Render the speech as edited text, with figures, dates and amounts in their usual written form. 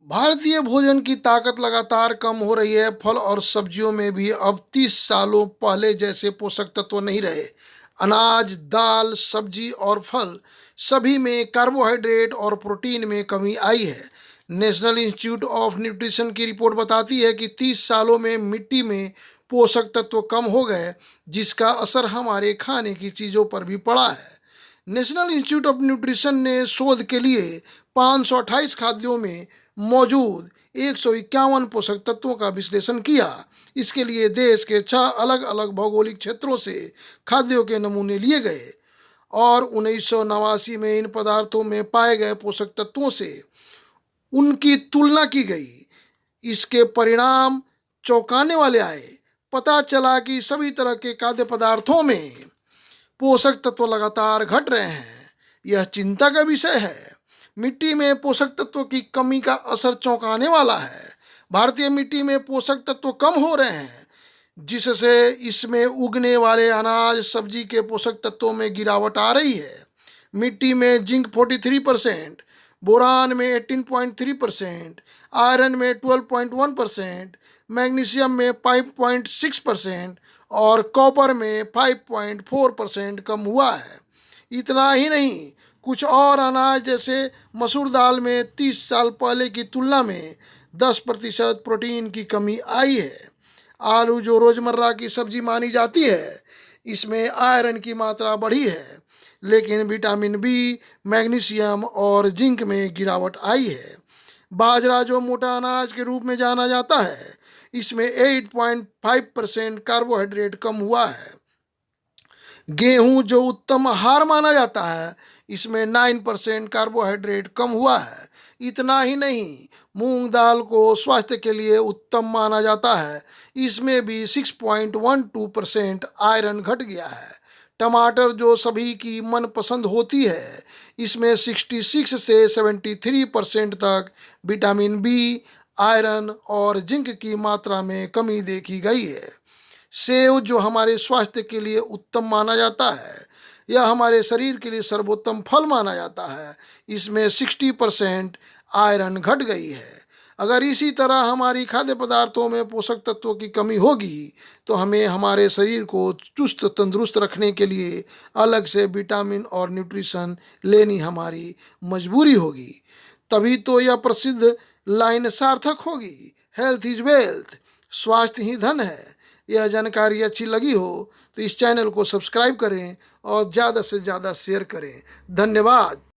भारतीय भोजन की ताकत लगातार कम हो रही है। फल और सब्जियों में भी अब 30 सालों पहले जैसे पोषक तत्व नहीं रहे। अनाज, दाल, सब्जी और फल सभी में कार्बोहाइड्रेट और प्रोटीन में कमी आई है। नेशनल इंस्टीट्यूट ऑफ न्यूट्रिशन की रिपोर्ट बताती है कि 30 सालों में मिट्टी में पोषक तत्व कम हो गए, जिसका असर हमारे खाने की चीज़ों पर भी पड़ा है। नेशनल इंस्टीट्यूट ऑफ न्यूट्रिशन ने शोध के लिए 528 खाद्यों में मौजूद 151 पोषक तत्वों का विश्लेषण किया। इसके लिए देश के 6 अलग अलग भौगोलिक क्षेत्रों से खाद्यों के नमूने लिए गए और 1989 में इन पदार्थों में पाए गए पोषक तत्वों से उनकी तुलना की गई। इसके परिणाम चौंकाने वाले आए। पता चला कि सभी तरह के खाद्य पदार्थों में पोषक तत्व लगातार घट रहे हैं। यह चिंता का विषय है। मिट्टी में पोषक तत्वों की कमी का असर चौंकाने वाला है। भारतीय मिट्टी में पोषक तत्व कम हो रहे हैं, जिससे इसमें उगने वाले अनाज, सब्जी के पोषक तत्वों में गिरावट आ रही है। मिट्टी में जिंक 43%, बोरान में 18.3%, आयरन में 12.1%, मैग्नीशियम में 5.6% और कॉपर में 5.4% कम हुआ है। इतना ही नहीं, कुछ और अनाज जैसे मसूर दाल में 30 साल पहले की तुलना में 10% प्रोटीन की कमी आई है। आलू, जो रोज़मर्रा की सब्जी मानी जाती है, इसमें आयरन की मात्रा बढ़ी है, लेकिन विटामिन बी, मैग्नीशियम और जिंक में गिरावट आई है। बाजरा, जो मोटा अनाज के रूप में जाना जाता है, इसमें 8.5% कार्बोहाइड्रेट कम हुआ है। गेहूं, जो उत्तम आहार माना जाता है, इसमें 9% कार्बोहाइड्रेट कम हुआ है। इतना ही नहीं, मूंग दाल को स्वास्थ्य के लिए उत्तम माना जाता है, इसमें भी 6.12% आयरन घट गया है। टमाटर, जो सभी की मनपसंद होती है, इसमें 66 से 73% तक विटामिन बी, आयरन और जिंक की मात्रा में कमी देखी गई है। सेव, जो हमारे स्वास्थ्य के लिए उत्तम माना जाता है, यह हमारे शरीर के लिए सर्वोत्तम फल माना जाता है, इसमें 60% आयरन घट गई है। अगर इसी तरह हमारी खाद्य पदार्थों में पोषक तत्वों की कमी होगी, तो हमें हमारे शरीर को चुस्त तंदुरुस्त रखने के लिए अलग से विटामिन और न्यूट्रिशन लेनी हमारी मजबूरी होगी। तभी तो यह प्रसिद्ध लाइन सार्थक होगी, हेल्थ इज वेल्थ, स्वास्थ्य ही धन है। यह जानकारी अच्छी लगी हो तो इस चैनल को सब्सक्राइब करें और ज़्यादा से ज़्यादा शेयर करें। धन्यवाद।